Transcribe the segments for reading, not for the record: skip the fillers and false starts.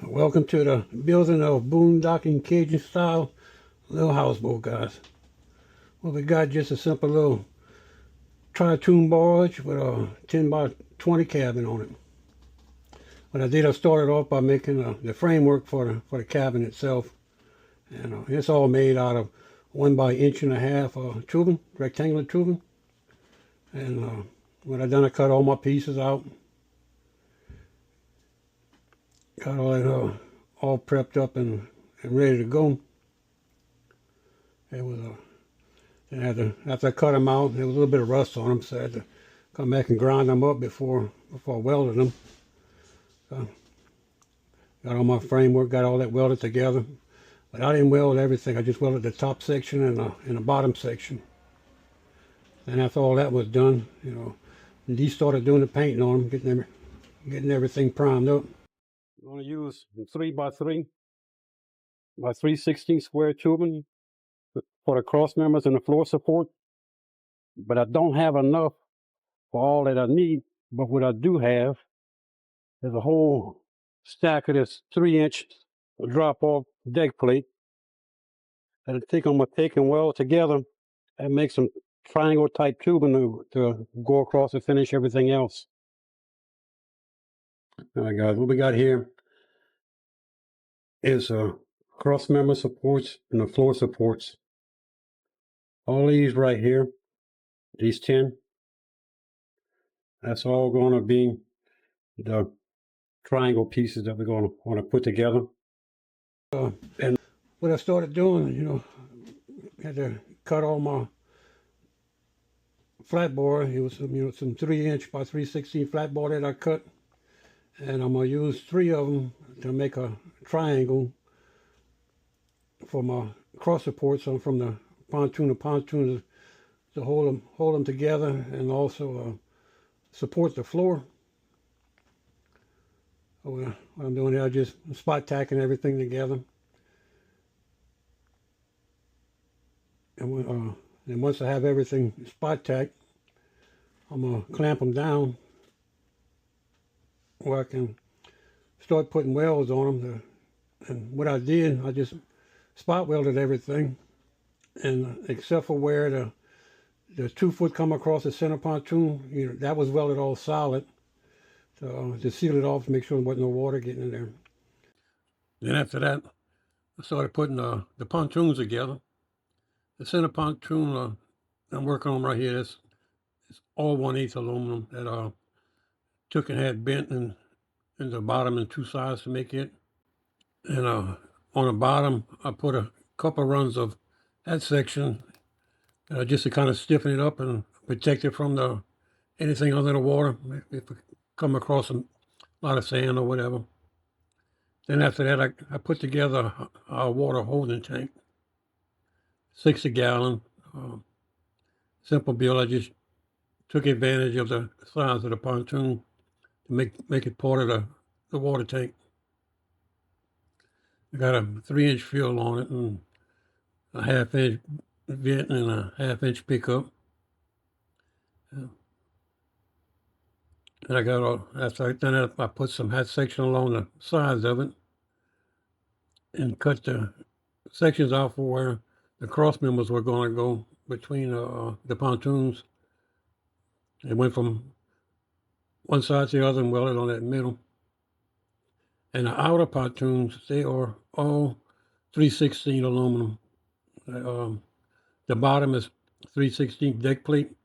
Welcome to the building of boondocking Cajun style little houseboat, guys. Well, we got just a simple little tritoon barge with a 10 by 20 cabin on it. What I did, I started off by making the framework for the cabin itself, and it's all made out of 1 by 1.5 inch tubing, rectangular tubing. And what I done, I cut all my pieces out, got all that all prepped up and ready to go. It was after I cut them out, there was a little bit of rust on them, so I had to come back and grind them up before I welded them. So got all my framework, got all that welded together, but I didn't weld everything. I just welded the top section and the bottom section. Then after all that was done, Dee started doing the painting on them, getting everything primed up. I'm going to use 3 by 3 by 3/16 square tubing for the cross members and the floor support, but I don't have enough for all that I need. But what I do have is a whole stack of this 3-inch drop-off deck plate that I think I'm going to take and weld together and make some triangle type tubing to go across and finish everything else. All right, guys, what we got here is cross member supports and the floor supports. All these right here, these 10, that's all going to be the triangle pieces that we're going to put together. And what I started doing, had to cut all my flat board. It was some 3-inch by 3/16 flat board that I cut, and I'm gonna use 3 of them to make a triangle for my cross supports from the pontoon to pontoon to hold them together, and also support the floor. What I'm doing here, I just spot tacking everything together, and once I have everything spot tacked, I'm gonna clamp them down where I can start putting welds on them. And what I did, I just spot welded everything, and except for where the 2 foot come across the center pontoon, that was welded all solid. So just seal it off to make sure there wasn't no water getting in there. Then after that, I started putting the pontoons together. The center pontoon I'm working on right here, it's all 1/8 aluminum that took and had bent in the bottom and 2 sides to make it. And on the bottom, I put a couple runs of that section just to kind of stiffen it up and protect it from anything under the water if we come across a lot of sand or whatever. Then after that, I put together a water holding tank, 60-gallon, simple build. I just took advantage of the size of the pontoon to make it part of the water tank. I got a 3-inch fill on it and a 1/2-inch vent and a 1/2-inch pickup. And I got after I done that, I put some hat section along the sides of it and cut the sections out for where the cross members were going to go between the pontoons. It went from one side to the other and welded on that middle. And the outer pontoons, they are all 3/16 aluminum. The bottom is 3/16 deck plate,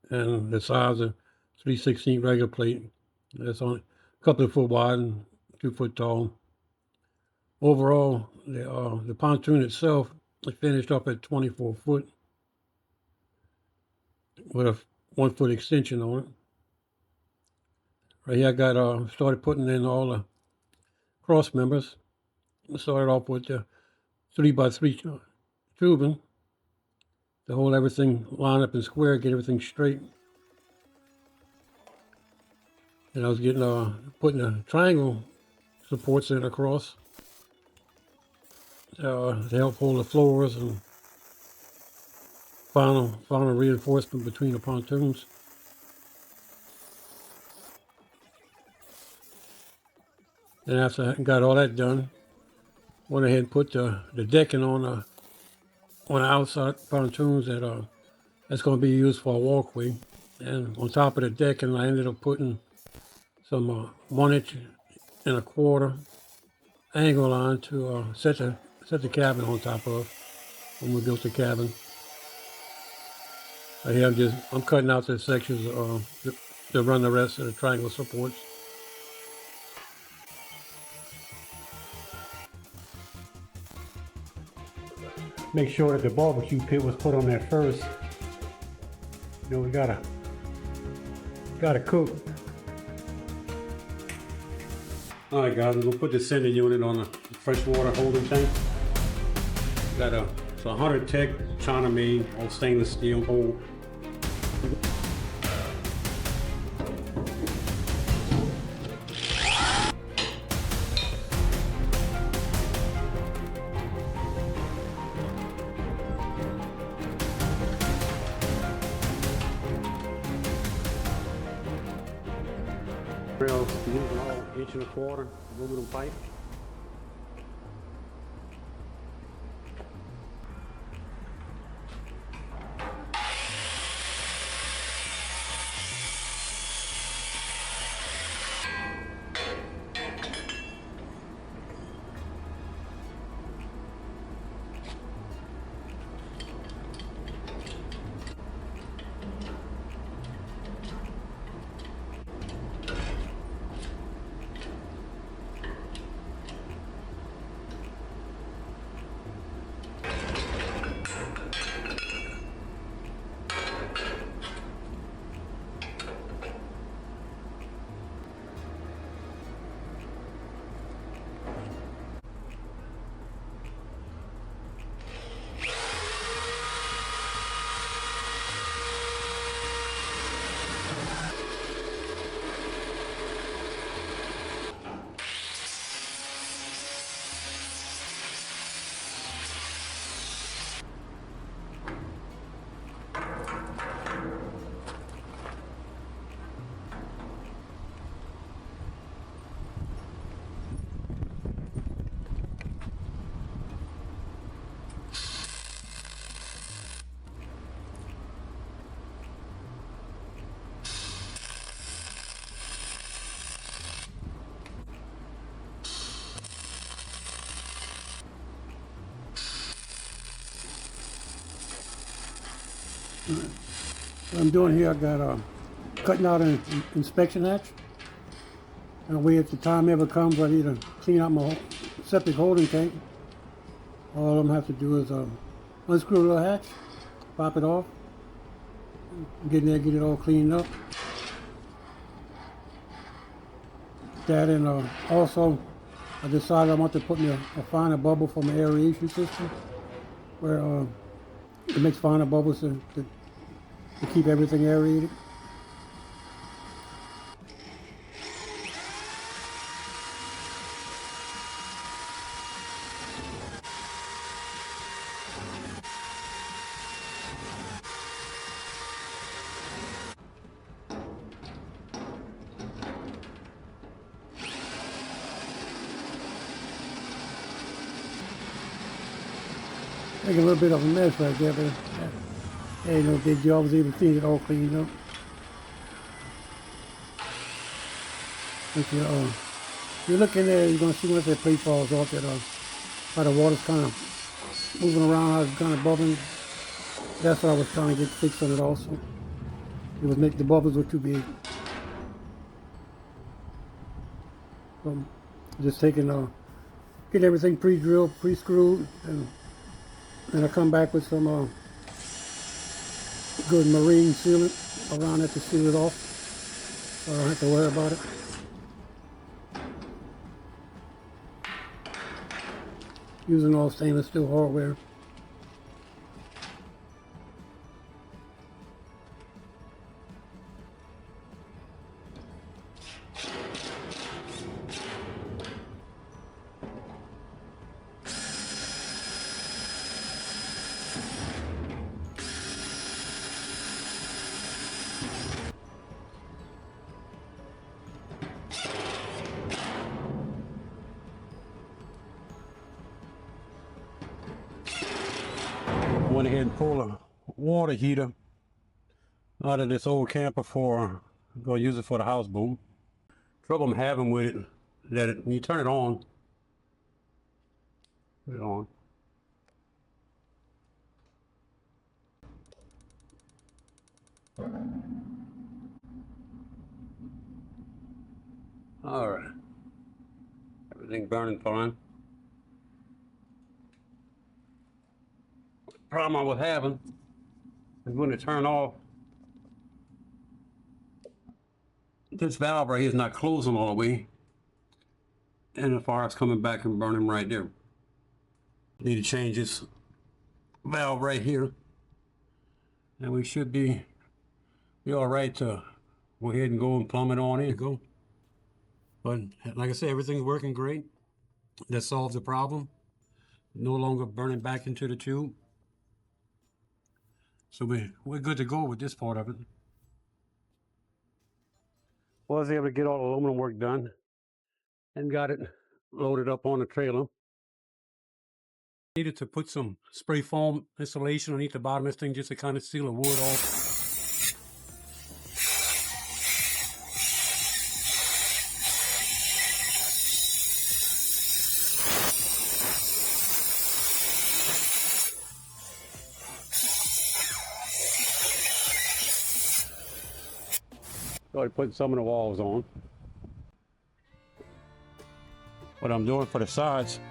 and the sides are 3/16 regular plate. That's only a couple of foot wide and 2 foot tall. Overall, the pontoon itself is finished up at 24 foot with a 1 foot extension on it. Right here, I got started putting in all the cross members. I started off with the 3 by 3 tubing to hold everything line up and square, get everything straight. And I was putting the triangle supports in across to help hold the floors and final reinforcement between the pontoons. Then after I got all that done, went ahead and put the decking on the outside pontoons that's going to be used for a walkway. And on top of the decking, I ended up putting some 1.25 inch angle line to set the cabin on top of when we built the cabin. Here I'm cutting out the sections to run the rest of the triangle supports. Make sure that the barbecue pit was put on that first. You know, we gotta cook. All right, guys, we're gonna put the center unit on a freshwater holding tank. Got it's a 100 Tech China made, all stainless steel hole. Rails using all 1.25 inch aluminum pipe. What I'm doing here, I got cutting out an inspection hatch. And way if the time ever comes, I need to clean out my septic holding tank. All I'm have to do is unscrew the hatch, pop it off, get in there, get it all cleaned up. That and also, I decided I want to put me a finer bubble for my aeration system, where it makes finer bubbles to keep everything aerated. Make a little bit of a mess right there, but hey, no big deal. I was able to see it all cleaned up. If you're looking there, you're going to see once that plate falls off that how the water's kind of moving around, how it's kind of bubbling. That's what I was trying to get fixed on it also. It was make the bubbles were too big. So just taking get everything pre-drilled, pre-screwed, and I come back with some good marine sealant around it to seal it off, so I don't have to worry about it. Using all stainless steel hardware. went ahead and pulled a water heater out of this old camper for, I'm going to use it for the houseboat. Trouble I'm having with it, that when you turn it on, put it on. All right, everything burning fine. The problem I was having is when it turned off, this valve right here is not closing all the way, and the fire's coming back and burning right there. Need to change this valve right here, and we should be all right to go ahead and go and plumb it on in. Go. But like I said, everything's working great. That solves the problem. No longer burning back into the tube. So we're good to go with this part of it. Was able to get all the aluminum work done and got it loaded up on the trailer. Needed to put some spray foam insulation underneath the bottom of this thing just to kind of seal the wood off. Started putting some of the walls on. What I'm doing for the sides,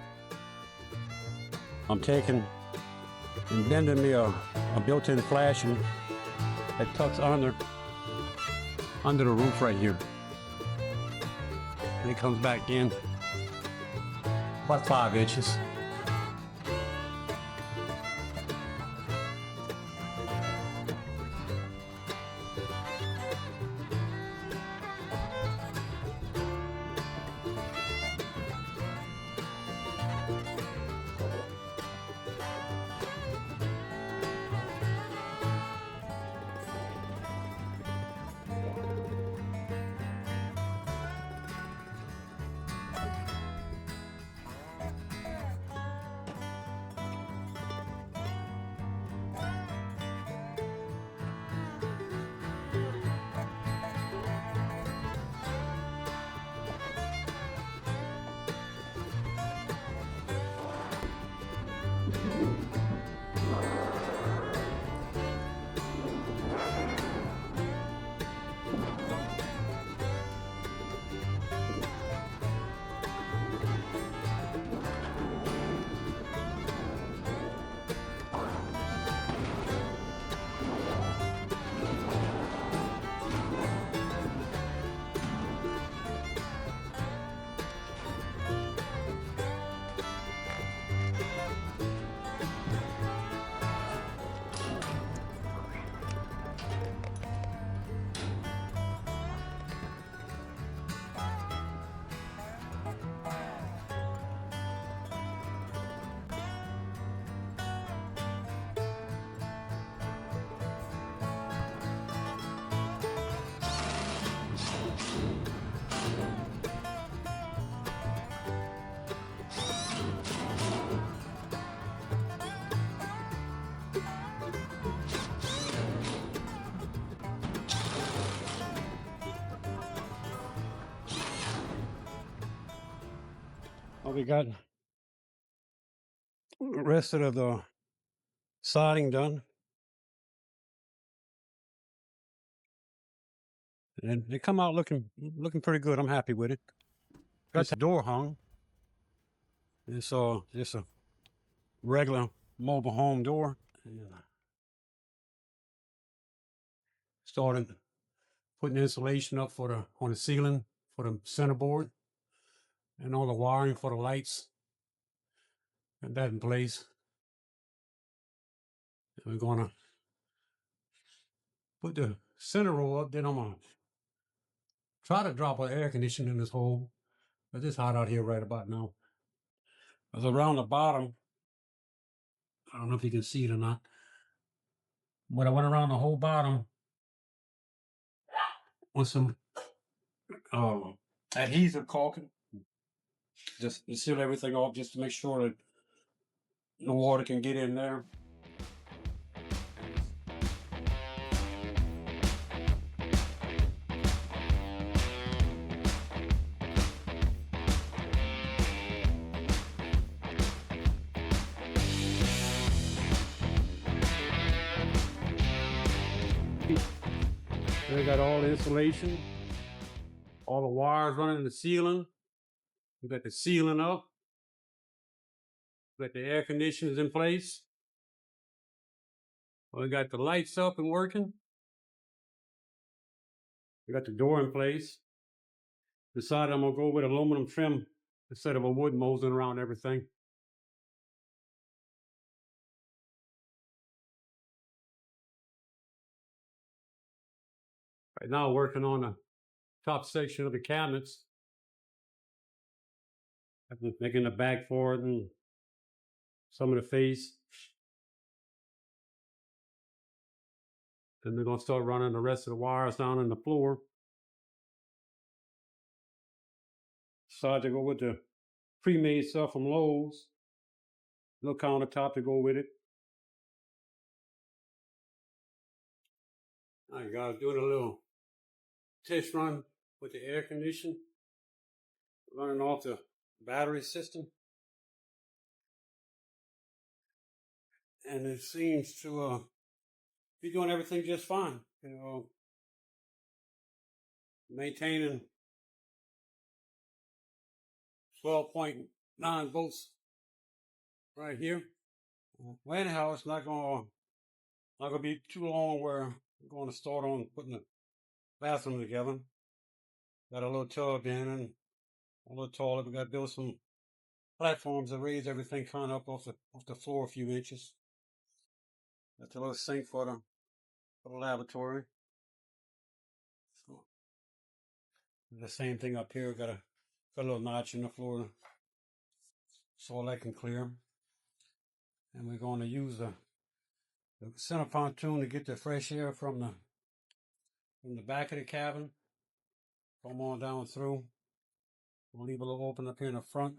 I'm taking and bending me a built-in flashing that tucks under the roof right here. And it comes back in about 5 inches. Well, we got the rest of the siding done. And they come out looking pretty good. I'm happy with it. Got the door hung. It's just a regular mobile home door. And started putting insulation up on the ceiling for the center board and all the wiring for the lights. Got that in place. And we're gonna put the center row up. Then I'm gonna try to drop an air conditioner in this hole. But it's hot out here right about now. Because around the bottom, I don't know if you can see it or not, but I went around the whole bottom with some adhesive caulking, just to seal everything off, just to make sure that no water can get in there. They got all the insulation, all the wires running in the ceiling. We got the ceiling up. We got the air conditioners in place. We got the lights up and working. We got the door in place. Decided I'm gonna go with aluminum trim instead of a wood mosing around everything. Right now, working on the top section of the cabinets. I've been making the back for it and some of the face. Then they're gonna start running the rest of the wires down on the floor. Decided to go with the pre-made stuff from Lowe's. Little countertop to go with it. I got doing a little test run with the air conditioner, running off the battery system. And it seems to be doing everything just fine. You know, maintaining 12.9 volts right here. Well, anyhow, it's not gonna be too long where I'm going to start on putting the bathroom together. Got a little tub in and a little toilet. We got to build some platforms to raise everything kind of up off the floor a few inches. Got the little sink for the lavatory. So the same thing up here. Got a little notch in the floor so that can clear. And we're going to use the center pontoon to get the fresh air from the back of the cabin. Come on down through. We'll leave a little open up here in the front,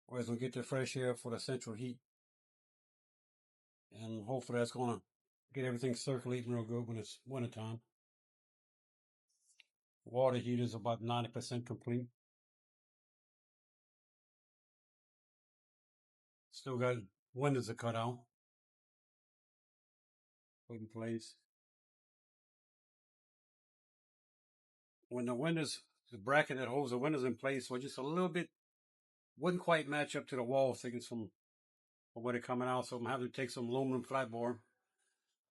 whereas we'll get the fresh air for the central heat. And hopefully that's going to get everything circulating real good when it's wintertime. Water heater is about 90% complete. Still got windows to cut out. Put in place. When the windows, the bracket that holds the windows in place was just a little bit, wouldn't quite match up to the wall thickness from where they're coming out. So I'm having to take some aluminum flatboard,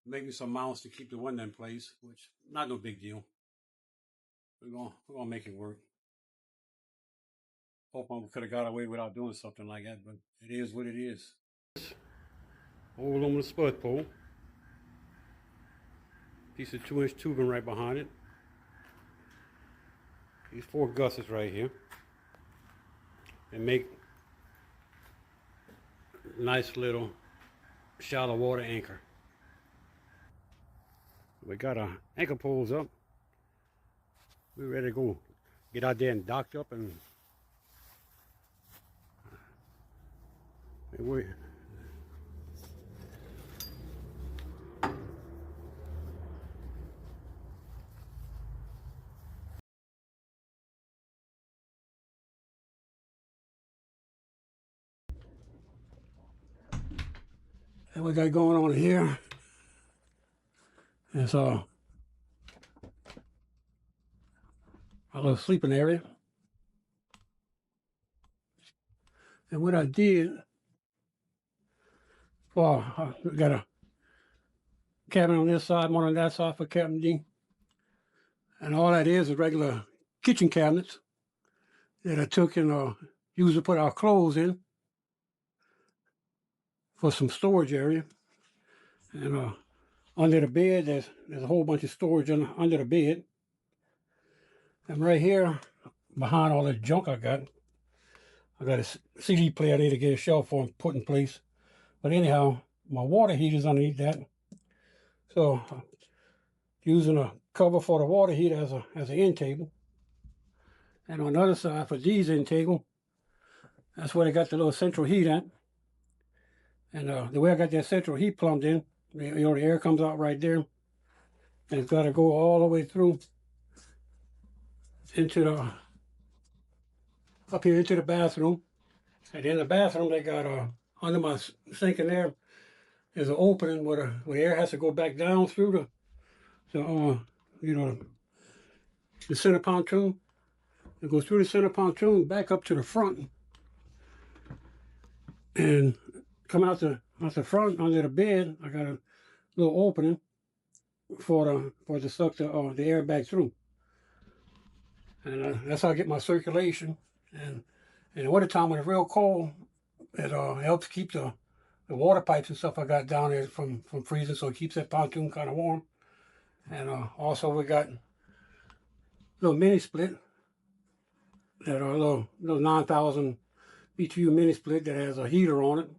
make me some mounts to keep the window in place, which not no big deal. We're gonna make it work. Hope I could have got away without doing something like that, but it is what it is. Old aluminum spud pole. Piece of 2-inch tubing right behind it. These 4 gussets right here. And make nice little shallow water anchor. We got our anchor poles up. We're ready to go get out there and docked up and we and we got going on here is a little sleeping area. And what I did, well, we got a cabin on this side, one on that side for Captain D. And all that is regular kitchen cabinets that I took and used to put our clothes in for some storage area. And under the bed, there's a whole bunch of storage under the bed. And right here, behind all the junk I got a CD player there to get a shelf for and put in place. But anyhow, my water heater's underneath that. So using a cover for the water heater as an end table. And on the other side for these end table, that's where they got the little central heat at. And the way I got that central heat plumbed in, you know, the air comes out right there. And it's got to go all the way through into up here into the bathroom. And in the bathroom, they got under my sink in there, there's an opening where the air has to go back down through you know, the center pontoon. It goes through the center pontoon back up to the front and come out the front under the bed. I got a little opening for to suck the air back through, and that's how I get my circulation. And in the wintertime when it's real cold, it helps keep the water pipes and stuff I got down there from freezing, so it keeps that pontoon kind of warm. And also we got a little mini split that are a little 9,000 BTU mini split that has a heater on it,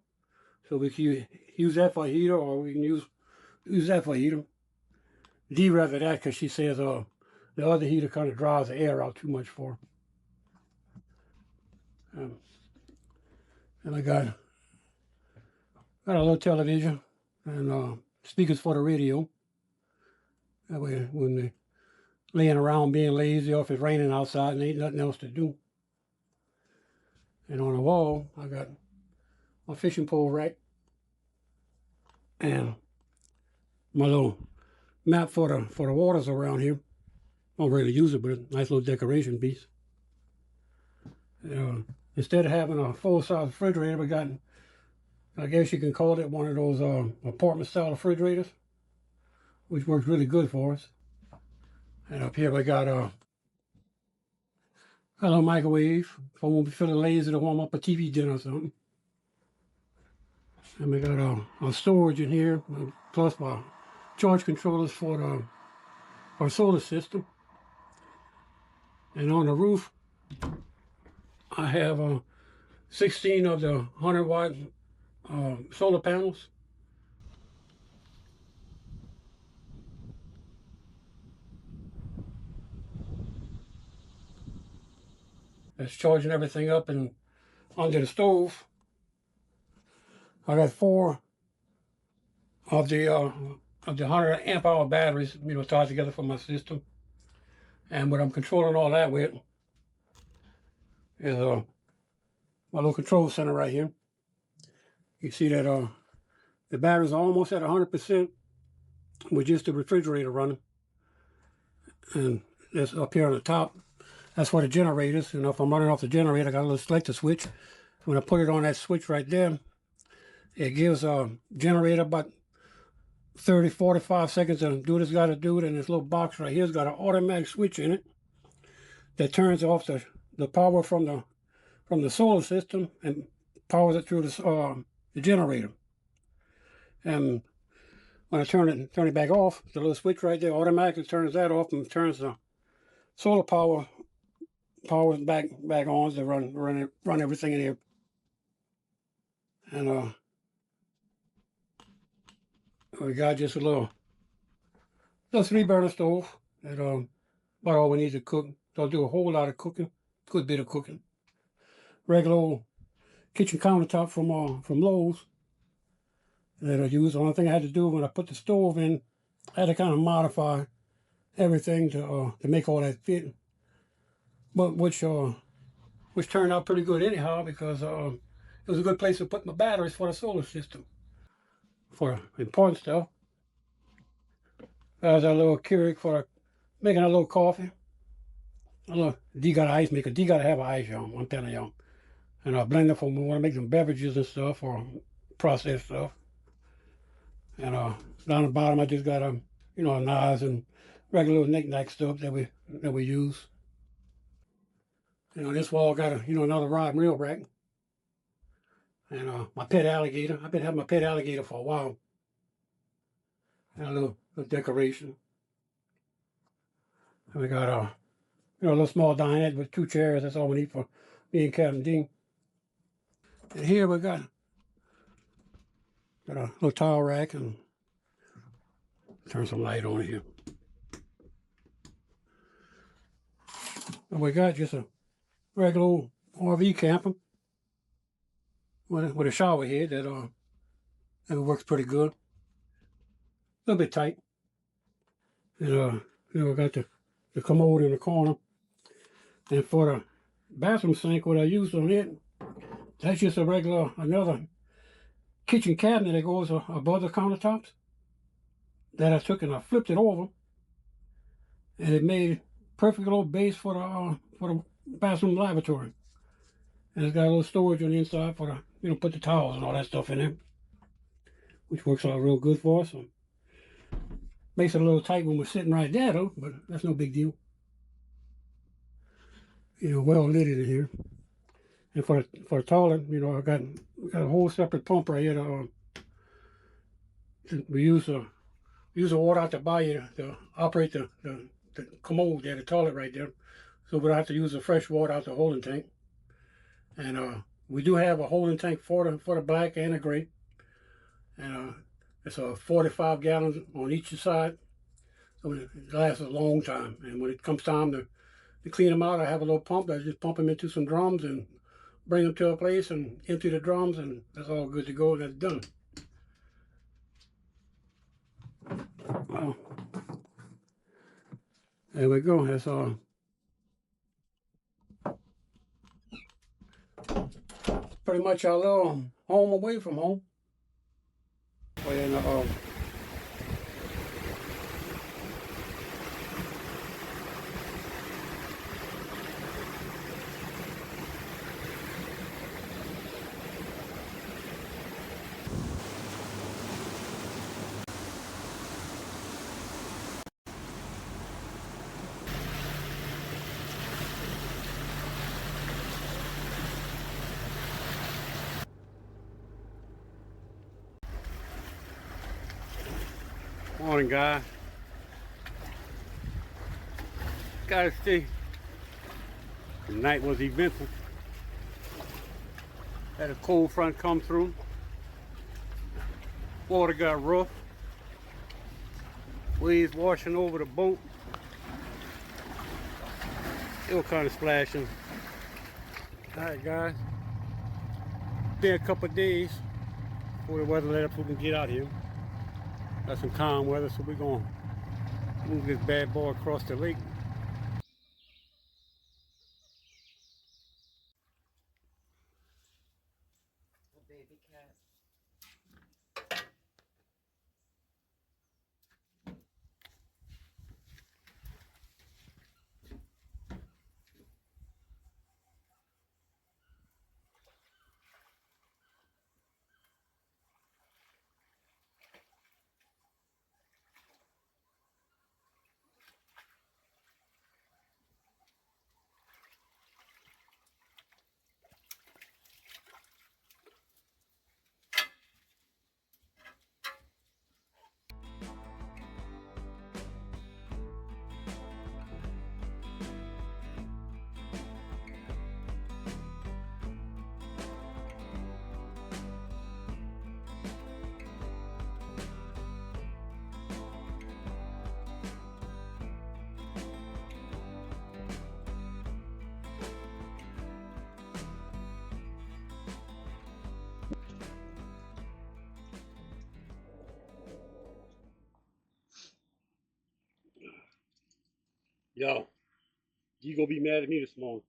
so we can use that for a heater, or we can use that for a heater. D rather that, because she says the other heater kind of dries the air out too much for her. And I got a little television and speakers for the radio. That way when they're laying around being lazy, or if it's raining outside and ain't nothing else to do. And on the wall, I got my fishing pole rack and my little map for the waters around here. Don't really use it, but it's a nice little decoration piece. Instead of having a full-size refrigerator, we got, I guess you can call it, one of those apartment-style refrigerators, which works really good for us. And up here we got a little microwave if I won't be feeling lazy to warm up a TV dinner or something. And we got our storage in here, plus my charge controllers for our solar system. And on the roof, I have 16 of the 100-watt solar panels. That's charging everything up, and under the stove, I got 4 of the 100 amp hour batteries, tied together for my system. And what I'm controlling all that with is my little control center right here. You see that the batteries are almost at 100% with just the refrigerator running. And that's up here on the top. That's for the generators. If I'm running off the generator, I got a little selector switch. When I put it on that switch right there, it gives a generator about 30, 45 seconds to do what it's got to do. And this little box right here's got an automatic switch in it that turns off the power from the solar system and powers it through the generator. And when I turn it back off, the little switch right there automatically turns that off and turns the solar power back on to run everything in here. And we got just a little 3-burner stove that about all we need to cook. Don't do a whole lot of cooking, good bit of cooking. Regular old kitchen countertop from Lowe's that I use. The only thing I had to do when I put the stove in, I had to kind of modify everything to make all that fit. But which turned out pretty good anyhow, because it was a good place to put my batteries for the solar system for important stuff. There's a little Keurig for making a little coffee. D got an ice maker. D got to have an ice, y'all. I'm telling y'all. And a blender for when we want to make some beverages and stuff, or processed stuff. And down the bottom, I just got knives and regular little knick-knack stuff that we use. This wall got another rod and reel rack. And my pet alligator. I've been having my pet alligator for a while. And a little decoration. And we got a little small dinette with 2 chairs. That's all we need for me and Captain Dean. And here we got a little towel rack, and turn some light on here. And we got just a regular old RV camper with a shower head that works pretty good. A little bit tight. And we got the commode in the corner. And for the bathroom sink, what I used on it, that's just another kitchen cabinet that goes above the countertops that I took and I flipped it over, and it made perfect little base for the bathroom lavatory. And it's got a little storage on the inside for the, you know, put the towels and all that stuff in there, which works out real good for us. So makes it a little tight when we're sitting right there though, but that's no big deal. You know, well lit in here. And for the toilet, you know, we got a whole separate pump right here. We use the water out the bayou to operate the commode there, the toilet right there. So we don't have to use the fresh water out the holding tank. And we do have a holding tank for the black and the gray. And it's 45 gallons on each side. So it lasts a long time. And when it comes time to clean them out, I have a little pump. I just pump them into some drums and bring them to a place and empty the drums, and that's all good to go, and that's done. Well, there we go. That's pretty much our little home away from home. And morning, guys. Gotta stay. The night was eventful. Had a cold front come through. Water got rough. Waves washing over the boat. It was kind of splashing. Alright, guys. Been a couple of days before the weather let up so we can get out here. Got some calm weather, so we're gonna move this bad boy across the lake. A baby cat. Yo, you gonna be mad at me this morning.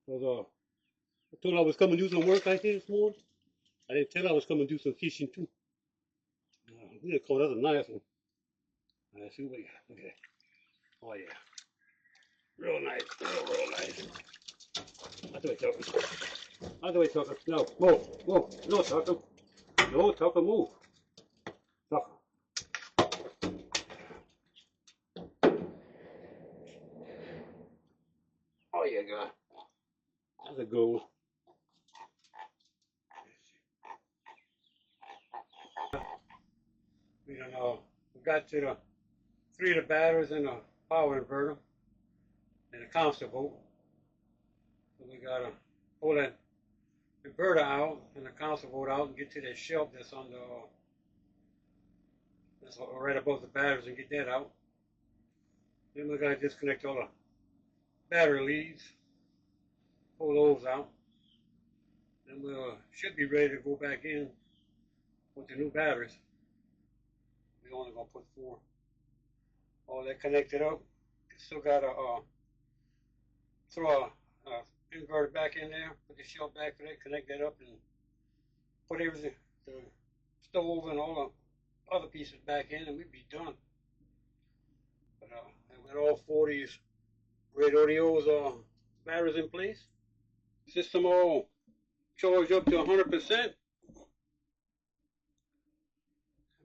Cause I told her I was coming to do some work out here this morning. I didn't tell her I was coming to do some fishing too. We just caught another nice one. Let's see what we got. Look at that. Oh yeah. Real nice. Real nice. That's the way, Tucker. That's the way, Tucker. No, move. Whoa. No, Tucker. No, Tucker, move. Tucker. Oh yeah, guy. That's a good one. We got to the 3 of the batteries and the power inverter and the constant boat. So we gotta pull that inverter out and the constant boat out and get to that shelf that's on the that's right above the batteries and get that out. Then we gotta disconnect all the battery leads, pull those out. Then we should be ready to go back in with the new batteries. We're only gonna put 4. All that connected up. Still gotta throw a inverter back in there, put the shelf back to that, connect that up, and put everything, the stove and all the other pieces back in, and we'd be done. But with all 40s Red Oreos batteries in place, system all charged up to 100%.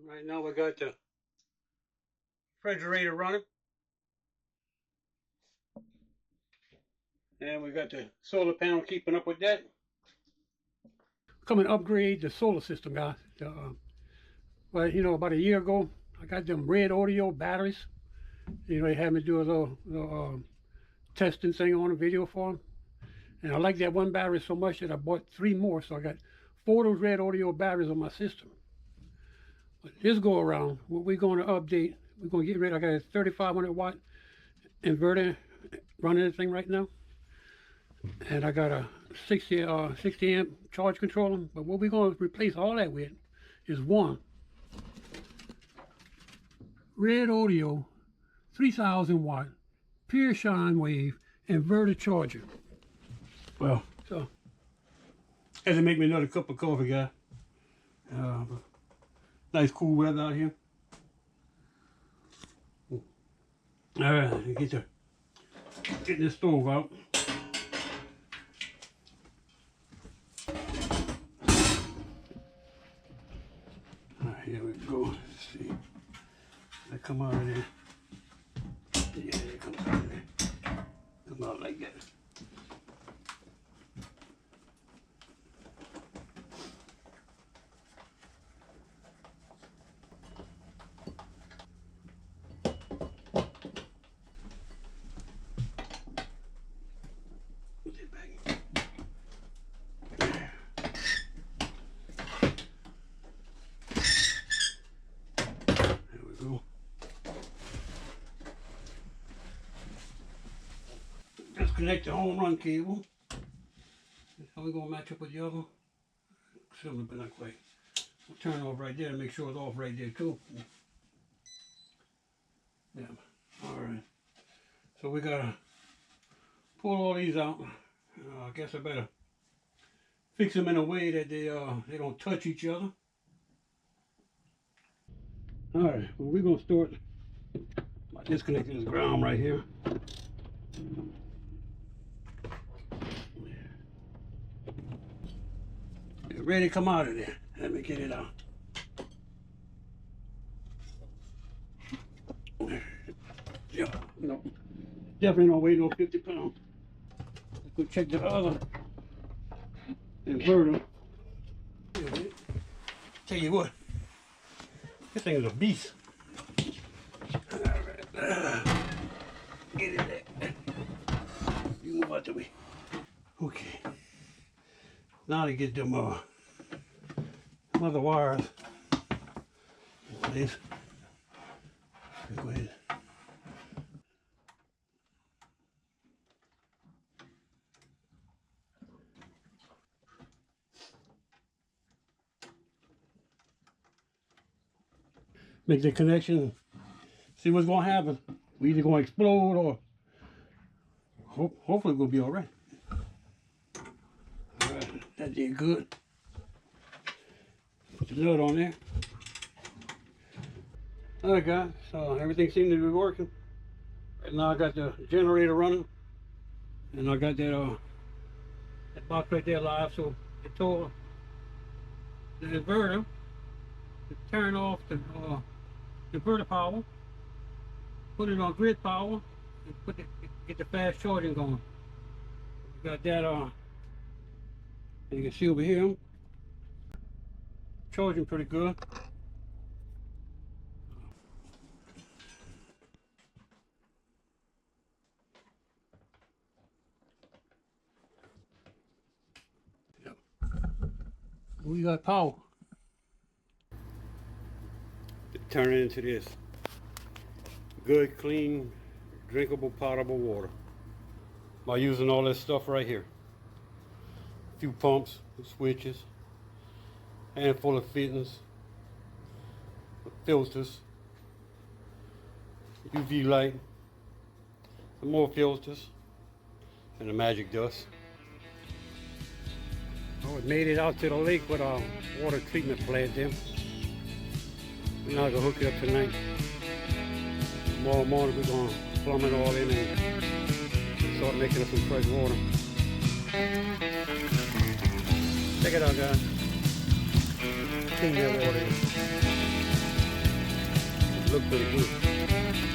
Right now we got the refrigerator running, and we got the solar panel keeping up with that. Come and upgrade the solar system, guys. Well, you know, about a year ago, I got them Red Oreo batteries. You know, they had me do a little testing thing on a video for them. And I like that one battery so much that I bought 3 more. So I got 4 of those Red Oreo batteries on my system. But this go around, what we're going to update, we're going to get rid of, I got a 3500 watt inverter running this thing right now. And I got a 60 amp charge controller. But what we're going to replace all that with is one Red Oreo 3000 watt pure shine wave inverter charger. Well, so had to make me another cup of coffee, guy. Nice cool weather out here. All right, get this stove out. All right, here we go. Let's see. That come out of there. Yeah, it comes out of there. Come out like that. Put it back. There we go. Disconnect the home run cable. That's how we're gonna match up with the other. Similar, but not quite. We'll turn it off right there and make sure it's off right there too. Yeah. All right. So we gotta pull all these out. I guess I better fix them in a way that they don't touch each other. All right. Well, we're gonna start by disconnecting this ground right here. Get ready to come out of there. Let me get it out. Yeah, no. Definitely don't weigh no 50 pounds. Let's go check the other inverter. Tell you what, this thing is a beast. All right. Get in there. You move out the way. Okay. Now to get them other wires in place. Go ahead. Make the connection. See what's gonna happen. We either gonna explode or hopefully we'll be all right. All right, that did good. Put the nut on there. All right, guys. So everything seemed to be working. Right now I got the generator running, and I got that box right there live. So it told the inverter to turn off the inverter power, put it on grid power, and get the fast charging going. We got that you can see over here, charging pretty good. Yep. We got power. Turn it into this good, clean, drinkable, potable water by using all this stuff right here. A few pumps, switches, handful of fittings, filters, UV light, some more filters, and the magic dust. Oh, we made it out to the lake with our water treatment plant there. We're not gonna hook it up tonight. Tomorrow morning we're gonna plumb it all in and start making us some fresh water. Check it out, guys. Clean that water in. It looks pretty good.